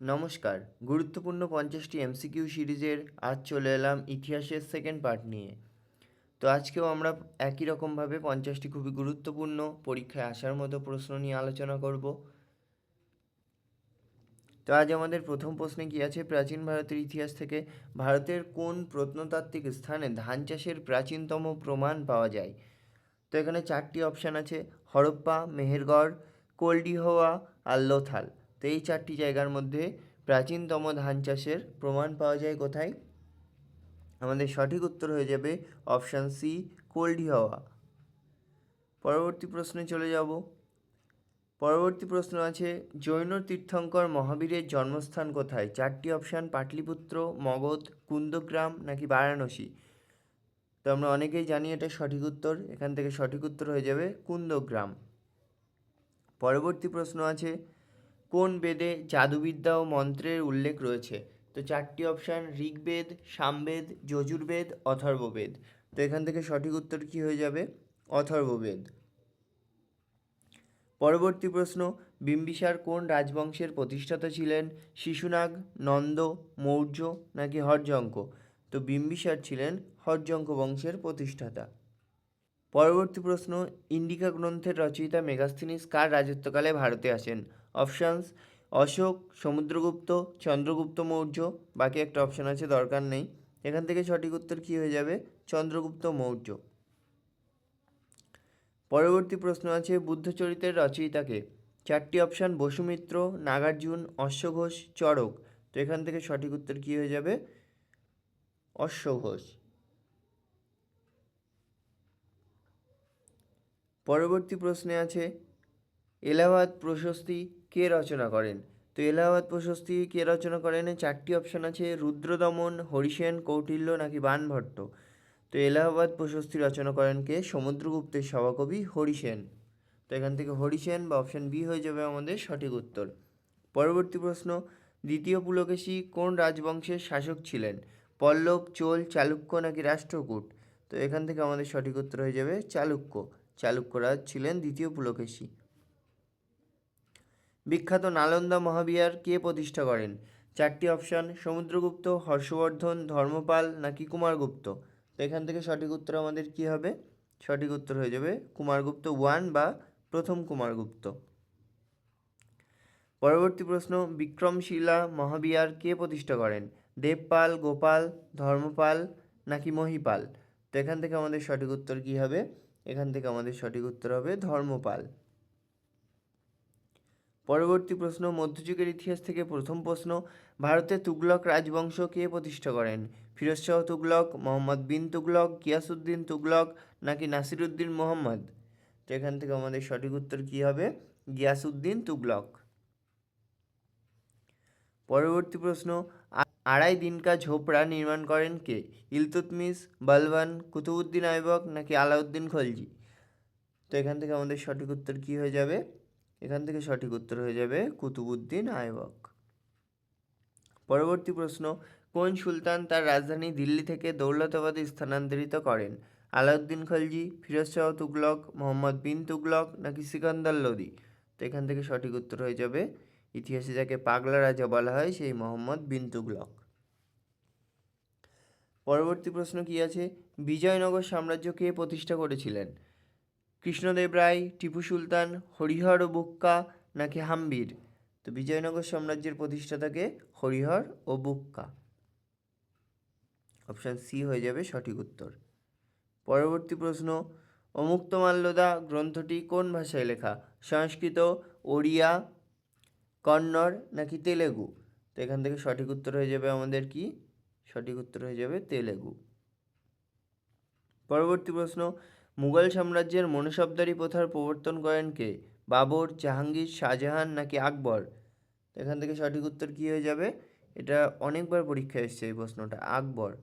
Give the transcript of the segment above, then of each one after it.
নমস্কার। গুরুত্বপূর্ণ 50টি এমসিকিউ সিরিজের আজ চলে এলাম ইতিহাসের সেকেন্ড পার্ট নিয়ে। তো আজকেও আমরা একই রকমভাবে 50টি খুবই গুরুত্বপূর্ণ পরীক্ষায় আসার মতো প্রশ্ন নিয়ে আলোচনা করব। তো আজ আমাদের প্রথম প্রশ্নে কী আছে, প্রাচীন ভারতের ইতিহাস থেকে ভারতের কোন প্রত্নতাত্ত্বিক স্থানে ধান চাষের প্রাচীনতম প্রমাণ পাওয়া যায়? তো এখানে 4টি অপশান আছে, হরপ্পা, মেহেরগড়, কোল্ডিহোয়া আর লোথাল। তো এই 4টি জায়গার মধ্যে প্রাচীনতম ধান চাষের প্রমাণ পাওয়া যায় কোথায়? আমাদের সঠিক উত্তর হয়ে যাবে অপশান সি, কোল্ডিহোয়া। পরবর্তী প্রশ্নে চলে যাব। পরবর্তী প্রশ্ন আছে, জৈন তীর্থঙ্কর মহাবীরের জন্মস্থান কোথায়? 4টি অপশান, পাটলিপুত্র, মগধ, কুন্দগ্রাম নাকি বারাণসী। তো আমরা অনেকেই জানি এটা সঠিক উত্তর, এখান থেকে সঠিক উত্তর হয়ে যাবে কুন্দগ্রাম। পরবর্তী প্রশ্ন আছে, কোন বেদে জাদুবিদ্যা ও মন্ত্রের উল্লেখ রয়েছে? তো 4টি অপশান, ঋগ্বেদ, সামবেদ, যজুর্বেদ, অথর্ববেদ। তো এখান থেকে সঠিক উত্তর কি হয়ে যাবে? অথর্ববেদ। পরবর্তী প্রশ্ন, বিম্বিসার কোন রাজবংশের প্রতিষ্ঠাতা ছিলেন? শিশুনাগ, নন্দ, মৌর্য নাকি হর্যঙ্ক। তো বিম্বিসার ছিলেন হর্যঙ্ক বংশের প্রতিষ্ঠাতা। পরবর্তী প্রশ্ন, ইন্ডিকা গ্রন্থের রচয়িতা মেগাস্থিনিস কার রাজত্বকালে ভারতে আসেন? অপশানস, অশোক, সমুদ্রগুপ্ত, চন্দ্রগুপ্ত মৌর্য। বাকি একটা অপশান আছে, দরকার নেই। এখান থেকে সঠিক উত্তর কী হয়ে যাবে? চন্দ্রগুপ্ত মৌর্য। পরবর্তী প্রশ্ন আছে, বুদ্ধচরিতের রচয়িতাকে? 4টি অপশান, বসুমিত্র, নাগার্জুন, অশ্বঘোষ, চড়ক। তো এখান থেকে সঠিক উত্তর কী হয়ে যাবে? অশ্বঘোষ। পরবর্তী প্রশ্নে আছে, এলাহাবাদ প্রশস্তি কে রচনা করেন? তো এলাহাবাদ প্রশস্তি কে রচনা করেন? 4টি অপশান আছে, রুদ্রদমন, হরিসেন, কৌটিল্য নাকি বাণভট্ট। তো এলাহাবাদ প্রশস্তি রচনা করেন কে? সমুদ্রগুপ্তের সভাকবি হরিসেন। তো এখান থেকে হরিসেন বা অপশান বি হয়ে যাবে আমাদের সঠিক উত্তর। পরবর্তী প্রশ্ন, দ্বিতীয় পুলকেশী কোন রাজবংশের শাসক ছিলেন? পল্লব, চোল, চালুক্য নাকি রাষ্ট্রকূট। তো এখান থেকে আমাদের সঠিক উত্তর হয়ে যাবে চালুক্য। চালুক্য রাজ ছিলেন দ্বিতীয় পুলকেশী। বিখ্যাত নালন্দা মহাবিহার কে প্রতিষ্ঠা করেন? 4টি অপশান, সমুদ্রগুপ্ত, হর্ষবর্ধন, ধর্মপাল নাকি কুমারগুপ্ত। তো এখান থেকে সঠিক উত্তর আমাদের কি হবে? সঠিক উত্তর হয়ে যাবে কুমারগুপ্ত 1 বা প্রথম কুমারগুপ্ত। পরবর্তী প্রশ্ন, বিক্রমশিলা মহাবিহার কে প্রতিষ্ঠা করেন? দেবপাল, গোপাল, ধর্মপাল নাকি মহিপাল। তো এখান থেকে আমাদের সঠিক উত্তর কি হবে? এখান থেকে আমাদের সঠিক উত্তর হবে ধর্মপাল। পরবর্তী প্রশ্ন, মধ্যযুগের ইতিহাস থেকে প্রথম প্রশ্ন, ভারতে তুগলক রাজবংশ কে প্রতিষ্ঠা করেন? ফিরোজ শাহ তুগলক, মোহাম্মদ বিন তুগলক, গিয়াসউদ্দিন তুগলক নাকি নাসিরউদ্দিন মোহাম্মদ। তো এখান থেকে আমাদের সঠিক উত্তর কি হবে? গিয়াসউদ্দিন তুগলক। পরবর্তী প্রশ্ন, আড়াই দিনকা ঝোপড়া নির্মাণ করেন কে? ইলতুৎমিশ, বলবান, কুতুবউদ্দিন আইবক নাকি আলাউদ্দিন খলজি। তো এখান থেকে আমাদের সঠিক উত্তর কি হয়ে যাবে? এখান থেকে সঠিক উত্তর হয়ে যাবে কুতুবউদ্দিন আইবক। পরবর্তী প্রশ্ন, কোন সুলতান তার রাজধানী দিল্লি থেকে দৌলতাবাদে স্থানান্তরিত করেন? আলাউদ্দিন খলজি, ফিরোজ শাহ তুগলক, মোহাম্মদ বিন তুগলক নাকি সিকান্দার লোদি। তো এখান থেকে সঠিক উত্তর হয়ে যাবে, ইতিহাসে যাকে পাগলা রাজা বলা হয় সেই মোহাম্মদ বিন তুগলক। পরবর্তী প্রশ্ন কি আছে, বিজয়নগর সাম্রাজ্য কে প্রতিষ্ঠা করেছিলেন? কৃষ্ণদেব রায়, টিপু সুলতান, হরিহর ও বুক্কা নাকি হাম্বির। তো বিজয়নগর সাম্রাজ্যের প্রতিষ্ঠাতাকে হরিহর ও বুক্কা। অপশান সি হয়ে যাবে সঠিক উত্তর। পরবর্তী প্রশ্ন, অমুক্তমাল্যদা গ্রন্থটি কোন ভাষায় লেখা? সংস্কৃত, ওড়িয়া, কন্নড় নাকি তেলেগু। তো এখান থেকে সঠিক উত্তর হয়ে যাবে আমাদের কি? সঠিক উত্তর হয়ে যাবে তেলেগু। পরবর্তী প্রশ্ন, মুঘল সাম্রাজ্যের মনসবদারি প্রথার প্রবর্তন করেন কে? বাবর, জাহাঙ্গীর, শাহজাহান নাকি আকবর। এখান থেকে সঠিক উত্তর কি হয়ে যাবে? এটা অনেকবার পরীক্ষায় এসেছে এই প্রশ্নটা, আকবর।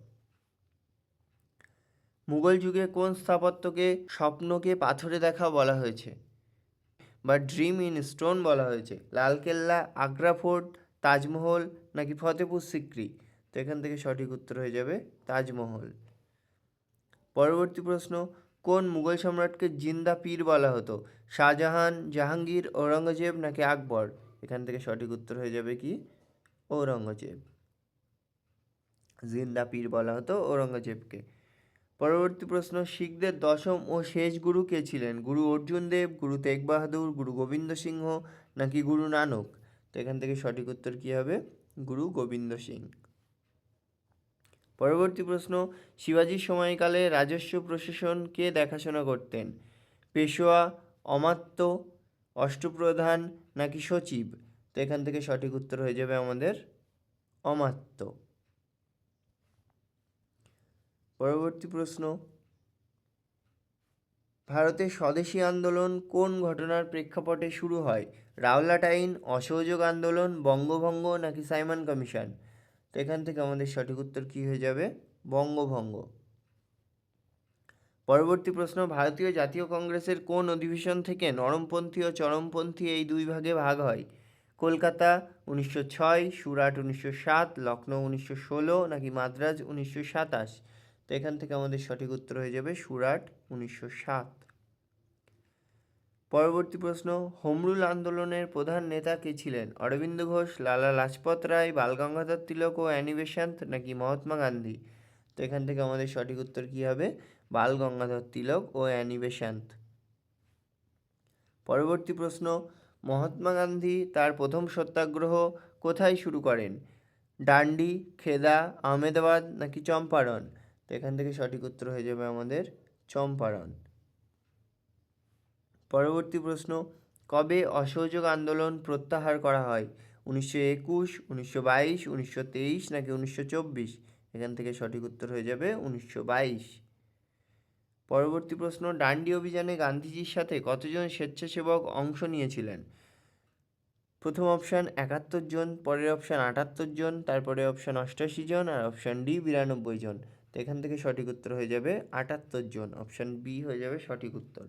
মুঘল যুগে কোন স্থাপত্যকে স্বপ্নকে পাথরে দেখা বলা হয়েছে বা ড্রিম ইন স্টোন বলা হয়েছে? লালকেল্লা, আগ্রা ফোর্ট, তাজমহল নাকি ফতেপুর সিক্রি। তো এখান থেকে সঠিক উত্তর হয়ে যাবে তাজমহল। পরবর্তী প্রশ্ন, কোন মুঘল সম্রাটকে জিন্দা পীর বলা হতো? শাহজাহান, জাহাঙ্গীর, ঔরঙ্গজেব নাকি আকবর। এখান থেকে সঠিক উত্তর হয়ে যাবে কি? ঔরঙ্গজেব। জিন্দা পীর বলা হতো ঔরঙ্গজেবকে। পরবর্তী প্রশ্ন, শিখদের দশম ও শেষ গুরু কে ছিলেন? গুরু অর্জুন দেব, গুরু তেগ বাহাদুর, গুরু গোবিন্দ সিংহ নাকি গুরু নানক? তো এখান থেকে সঠিক উত্তর কী হবে? গুরু গোবিন্দ সিং। পরবর্তী প্রশ্ন, শিবাজির সময়কালে রাজস্ব প্রশাসন কে দেখাশোনা করতেন? পেশোয়া, অমাত্য, অষ্টপ্রধান নাকি সচিব? তো এখান থেকে সঠিক উত্তর হয়ে যাবে আমাদের অমাত্য। পরবর্তী প্রশ্ন, ভারতের স্বদেশী আন্দোলন কোন ঘটনার প্রেক্ষাপটে শুরু হয়? রাওলাট আইন, অসহযোগ আন্দোলন, বঙ্গভঙ্গ নাকি সাইমন কমিশন? তো এখান থেকে আমাদের সঠিক উত্তর কী হয়ে যাবে? বঙ্গভঙ্গ। পরবর্তী প্রশ্ন, ভারতীয় জাতীয় কংগ্রেসের কোন অধিবেশন থেকে নরমপন্থী ও চরমপন্থী এই দুই ভাগে ভাগ হয়? কলকাতা 1906, সুরাট 1907, লখনৌ 1916 নাকি মাদ্রাজ 1927? তো এখান থেকে আমাদের সঠিক উত্তর হয়ে যাবে সুরাট 1907। পরবর্তী প্রশ্ন, হোমরুল আন্দোলনের প্রধান নেতা কে ছিলেন? অরবিন্দ ঘোষ, লালা লাজপত রায়, বালগঙ্গাধর তিলক ও অ্যানি বেসান্ত নাকি মহাত্মা গান্ধী? তো এখান থেকে আমাদের সঠিক উত্তর কী হবে? বালগঙ্গাধর তিলক ও অ্যানি বেসান্ত। পরবর্তী প্রশ্ন, মহাত্মা গান্ধী তার প্রথম সত্যাগ্রহ কোথায় শুরু করেন? ডান্ডি, খেদা, আহমেদাবাদ নাকি চম্পারণ? তো এখান থেকে সঠিক উত্তর হয়ে যাবে আমাদের চম্পারণ। পরবর্তী প্রশ্ন, কবে অসহযোগ আন্দোলন প্রত্যাহার করা হয়? 1921, 1922, 1923 নাকি 1924? এখান থেকে সঠিক উত্তর হয়ে যাবে 1922। পরবর্তী প্রশ্ন, ডান্ডি অভিযানে গান্ধীজির সাথে কতজন স্বেচ্ছাসেবক অংশ নিয়েছিলেন? প্রথম অপশান 71 জন, পরের অপশান 78 জন, তারপরে অপশান 88 জন আর অপশান ডি 92 জন। তো এখান থেকে সঠিক উত্তর হয়ে যাবে 78 জন, অপশান বি হয়ে যাবে সঠিক উত্তর।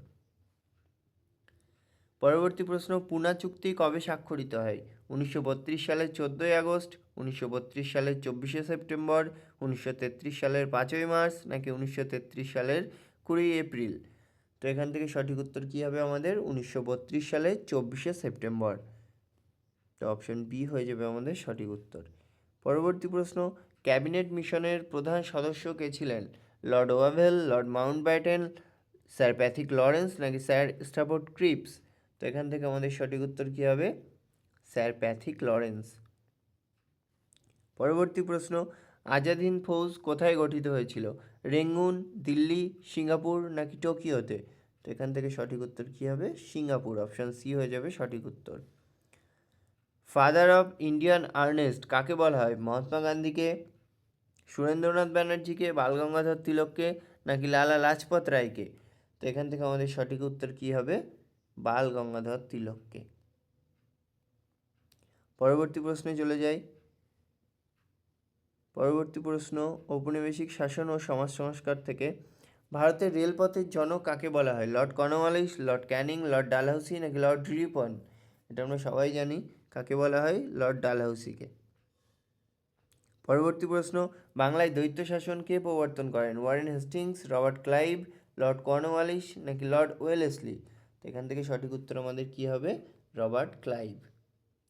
পরবর্তী প্রশ্ন, পুনা চুক্তি কবে স্বাক্ষরিত হয়? 1932 সালের 14ই আগস্ট, 1932 সালের 24শে সেপ্টেম্বর, 1933 সালের 5ই মার্চ নাকি 1933 সালের 20 এপ্রিল? তো এখান থেকে সঠিক উত্তর কী হবে আমাদের? 1932 সালের 24শে সেপ্টেম্বর। তো অপশন বি হয়ে যাবে আমাদের সঠিক উত্তর। পরবর্তী প্রশ্ন, ক্যাবিনেট মিশনের প্রধান সদস্য কে ছিলেন? Lord Wavell, Lord Mountbatten, sir Pethick Lawrence নাকি স্যার স্টাফোর্ড ক্রিপস? তো এখান থেকে আমাদের সঠিক উত্তর কী হবে? Sir Pethick Lawrence. পরবর্তী প্রশ্ন, আজাদ হিন্দ ফৌজ কোথায় গঠিত হয়েছিল? রেঙ্গুন, দিল্লি, সিঙ্গাপুর নাকি টোকিওতে? তো এখান থেকে সঠিক উত্তর কী হবে? সিঙ্গাপুর, অপশান সি হয়ে যাবে সঠিক উত্তর। ফাদার অফ ইন্ডিয়ান আর্নেস্ট কাকে বলা হয়? মহাত্মা গান্ধীকে, সুরেন্দ্রনাথ ব্যানার্জিকে, বালগঙ্গাধর তিলককে নাকি লালা লাজপত রায়কে? তো এখান থেকে আমাদের সঠিক উত্তর কী হবে? বালগঙ্গাধর তিলককে। পরবর্তী প্রশ্নে চলে যাই। পরবর্তী প্রশ্ন, ঔপনিবেশিক শাসন ও সমাজ সংস্কার থেকে ভারতের রেলপথের জনক কাকে বলা হয়? Lord Cornwallis, Lord Canning, Lord Dalhousie নাকি লর্ড রিপন? এটা আমরা সবাই জানি, কাকে বলা হয়? লর্ড ডালহাউসিকে। পরবর্তী প্রশ্ন, বাংলায় দ্বৈত শাসন কে প্রবর্তন করেন? Warren Hastings, Robert Clive, Lord Cornwallis নাকি লর্ড ওয়েলেসলি? তো এখান থেকে সঠিক উত্তর আমাদের কী হবে? Robert Clive.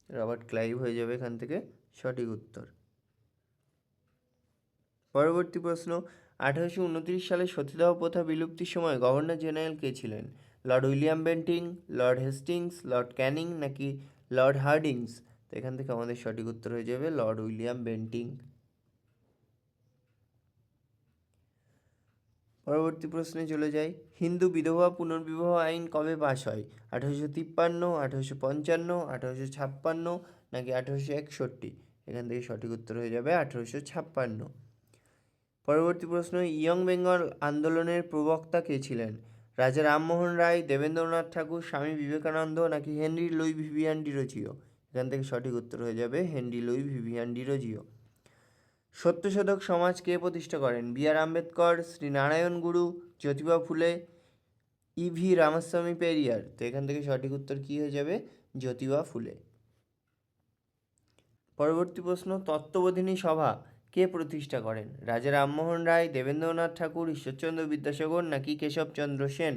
রবার্ট ক্লাইভ হয়ে যাবে এখান থেকে সঠিক উত্তর। পরবর্তী প্রশ্ন, 1829 সালে সতীদাহ প্রথা বিলুপ্তির সময় গভর্নর জেনারেল কে ছিলেন? Lord William Bentinck, Lord Hastings, Lord Canning নাকি লর্ড হার্ডিংস? তো এখান থেকে আমাদের সঠিক উত্তর হয়ে যাবে লর্ড উইলিয়াম বেন্টিং। পরবর্তী প্রশ্নে চলে যাই। হিন্দু বিধবা পুনর্বিবাহ আইন কবে পাশ হয়? 1853, 1855, 1856 নাকি 1861? এখান থেকে সঠিক উত্তর হয়ে যাবে 1856। পরবর্তী প্রশ্ন, ইয়ং বেঙ্গল আন্দোলনের প্রবক্তা কে ছিলেন? রাজা রামমোহন রায়, দেবেন্দ্রনাথ ঠাকুর, স্বামী বিবেকানন্দ নাকি হেনরি লুই ভিভিয়ান ডিরোজিও? এখান থেকে সঠিক উত্তর হয়ে যাবে Henry Louis Vivian Derozio. Satyashodhak সমাজ কে প্রতিষ্ঠা করেন? বি আর আম্বেদকর, শ্রীনারায়ণ গুরু, জ্যোতিবা ফুলে, ইভি রামাস্বামী পেরিয়ার? তো এখান থেকে সঠিক উত্তর কী হয়ে যাবে? জ্যোতিবা ফুলে। পরবর্তী প্রশ্ন, তত্ত্ববোধিনী সভা কে প্রতিষ্ঠা করেন? রাজা রামমোহন রায়, দেবেন্দ্রনাথ ঠাকুর, ঈশ্বরচন্দ্র বিদ্যাসাগর নাকি কেশবচন্দ্র সেন?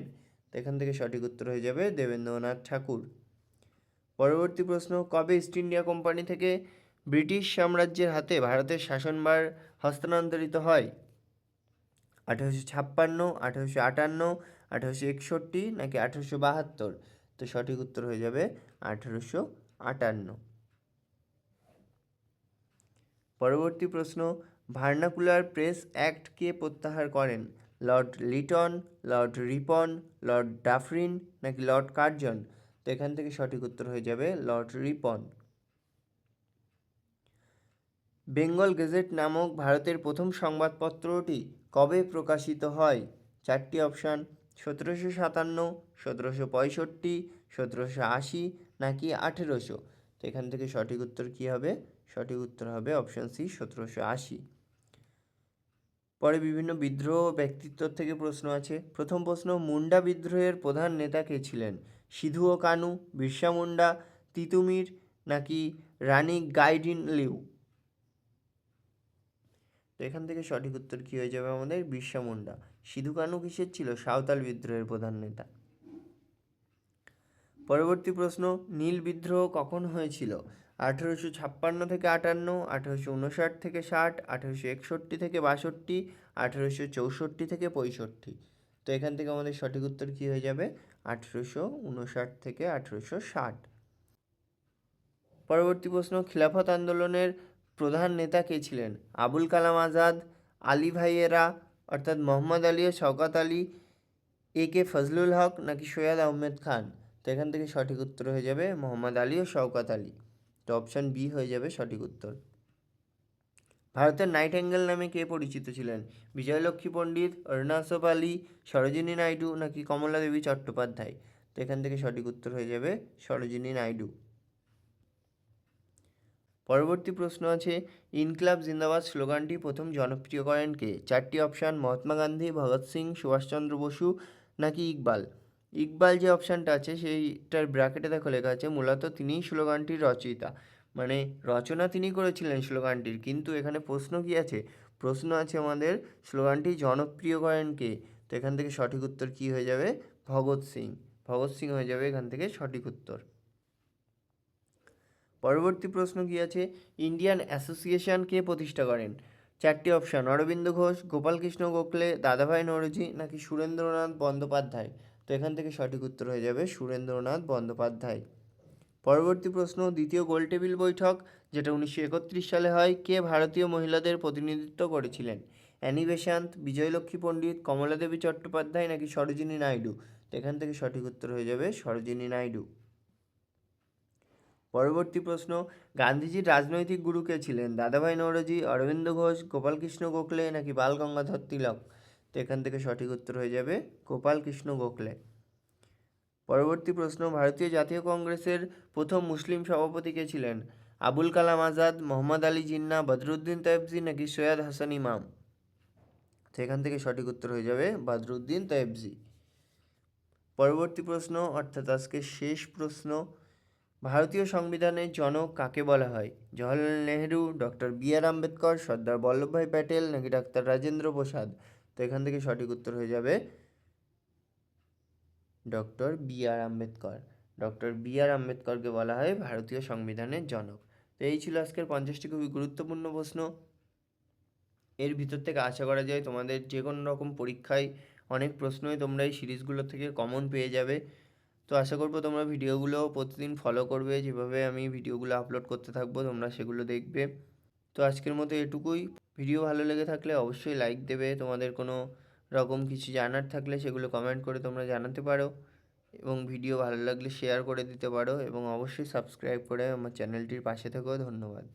তো এখান থেকে সঠিক উত্তর হয়ে যাবে দেবেন্দ্রনাথ ঠাকুর। পরবর্তী প্রশ্ন, কবে ইস্ট ইন্ডিয়া কোম্পানি থেকে ব্রিটিশ সাম্রাজ্যের হাতে ভারতের শাসনভার হস্তান্তরিত হয় 1856, 1858, 1861 নাকি 1872? তো সঠিক উত্তর হয়ে যাবে 1858। পরবর্তী প্রশ্ন, ভার্নাকুলার প্রেস অ্যাক্ট কে প্রত্যাহার করেন? Lord Liton, Lord Ripon, Lord Dufferin নাকি লর্ড কার্জন? তো এখান থেকে সঠিক উত্তর হয়ে যাবে লর্ড রিপন। বেঙ্গল গেজেট নামক ভারতের প্রথম সংবাদপত্রটি কবে প্রকাশিত হয়? চারটি অপশান, 1757, 1765, 1780 নাকি 1800? তো এখান থেকে সঠিক উত্তর কী হবে? সঠিক উত্তর হবে অপশান সি, 1780। পরে বিভিন্ন বিদ্রোহ ব্যক্তিত্ব থেকে প্রশ্ন আছে। প্রথম প্রশ্ন, মুন্ডা বিদ্রোহের প্রধান নেতা কে ছিলেন? সিধু ও কানু, বিরসা মুন্ডা, তিতুমির নাকি রানী গাইডিনলিউ? তো এখান থেকে সঠিক উত্তর কী হয়ে যাবে আমাদের? বিরসা মুন্ডা। সিধু কানু কিসের ছিল? সাঁওতাল বিদ্রোহের প্রধান নেতা। পরবর্তী প্রশ্ন, নীল বিদ্রোহ কখন হয়েছিল? 1856 থেকে 58, 1859 থেকে 60, 1861 থেকে 62, 1864 থেকে 65? তো এখান থেকে আমাদের সঠিক উত্তর কী হয়ে যাবে? 1859 থেকে 1860। পরবর্তী প্রশ্ন, খিলাফত আন্দোলনের প্রধান নেতা কে ছিলেন? আবুল কালাম আজাদ, আলী ভাইয়েরা অর্থাৎ মোহাম্মদ আলী ও শওকত আলী, এ কে ফজলুল হক নাকি সৈয়দ আহমেদ খান? তো এখান থেকে সঠিক উত্তর হয়ে যাবে মোহাম্মদ আলী ও শওকত আলী। তো অপশান বি হয়ে যাবে সঠিক উত্তর। ভারতের নাইটেঙ্গেল নামে কে পরিচিত ছিলেন? বিজয়লক্ষ্মী পণ্ডিত, অরুণাচল আলী, সরোজিনী নাইডু নাকি কমলা দেবী চট্টোপাধ্যায়? তো এখান থেকে সঠিক উত্তর হয়ে যাবে সরোজিনী নাইডু। পরবর্তী প্রশ্ন আছে, ইনকলাব জিন্দাবাদ স্লোগানটি প্রথম জনপ্রিয় করেন কে? চারটি অপশান, মহাত্মা গান্ধী, ভগৎ সিং, সুভাষচন্দ্র বসু নাকি ইকবাল? ইকবাল যে অপশানটা আছে সেইটার ব্র্যাকেটে দেখো লেখা আছে মূলত তিনিই স্লোগানটির রচয়িতা, মানে রচনা তিনি করেছিলেন স্লোগানটির, কিন্তু এখানে প্রশ্ন কি আছে? প্রশ্ন আছে আমাদের স্লোগানটি জনপ্রিয় করেন কে? তো এখান থেকে সঠিক উত্তর কি হয়ে যাবে? ভগৎ সিং। ভগৎ সিং হয়ে যাবে এখান থেকে সঠিক উত্তর। পরবর্তী প্রশ্ন কি আছে, ইন্ডিয়ান অ্যাসোসিয়েশন কে প্রতিষ্ঠা করেন? চারটি অপশান, অরবিন্দ ঘোষ, গোপালকৃষ্ণ গোখলে, দাদাভাই নওরোজি নাকি সুরেন্দ্রনাথ বন্দ্যোপাধ্যায়? তো এখান থেকে সঠিক উত্তর হয়ে যাবে সুরেন্দ্রনাথ বন্দ্যোপাধ্যায়। পরবর্তী প্রশ্ন, দ্বিতীয় গোলটেবিল বৈঠক যেটা 1931 সালে হয়, কে ভারতীয় মহিলাদের প্রতিনিধিত্ব করেছিলেন? অ্যানি বেসান্ত, বিজয়লক্ষ্মী পণ্ডিত, কমলা দেবী চট্টোপাধ্যায় নাকি সরোজিনী নাইডু? তো এখান থেকে সঠিক উত্তর হয়ে যাবে সরোজিনী নাইডু। পরবর্তী প্রশ্ন, গান্ধীজির রাজনৈতিক গুরু কে ছিলেন? দাদাভাই নওরোজি, অরবিন্দ ঘোষ, গোপালকৃষ্ণ গোখলে নাকি বাল গঙ্গাধর তিলক? তো এখান থেকে সঠিক উত্তর হয়ে যাবে গোপালকৃষ্ণ গোখলে। পরবর্তী প্রশ্ন, ভারতীয় জাতীয় কংগ্রেসের প্রথম মুসলিম সভাপতি কে ছিলেন? আবুল কালাম আজাদ, মোহাম্মদ আলী জিন্নাহ, বদরুদ্দিন তয়েবজি নাকি সৈয়দ হাসান ইমাম? তো এখান থেকে সঠিক উত্তর হয়ে যাবে বদরুদ্দিন তয়েবজি। পরবর্তী প্রশ্ন অর্থাৎ আজকে শেষ প্রশ্ন, ভারতীয় সংবিধানের জনক কাকে বলা হয়? জওহরলাল নেহেরু, ডক্টর বি আর আম্বেদকর, সর্দার বল্লভভাই প্যাটেল নাকি ডাক্তার রাজেন্দ্র প্রসাদ? তো এখান থেকে সঠিক উত্তর হয়ে যাবে ডক্টর বি আর আম্বেদকর। ডক্টর বি আর আম্বেদকরকে বলা হয় ভারতীয় সংবিধানের জনক। তো এই ছিল আজকের 50টি খুবই গুরুত্বপূর্ণ প্রশ্ন। এর ভিতর থেকে আশা করা যায় তোমাদের যে কোনো রকম পরীক্ষায় অনেক প্রশ্নই তোমরা এই সিরিজগুলো থেকে কমন পেয়ে যাবে। তো আশা করবো তোমরা ভিডিওগুলো প্রতিদিন ফলো করবে, যেভাবে আমি ভিডিওগুলো আপলোড করতে থাকবো তোমরা সেগুলো দেখবে। তো আজকের মতো এটুকুই। ভিডিও ভালো লেগে থাকলে অবশ্যই লাইক দেবে, তোমাদের কোনো রকম কিছু জানার থাকলে সেগুলো কমেন্ট করে তোমরা জানাতে পারো, এবং ভিডিও ভালো লাগলে শেয়ার করে দিতে পারো, এবং অবশ্যই সাবস্ক্রাইব করে আমার চ্যানেলটির পাশে থেকেও। ধন্যবাদ।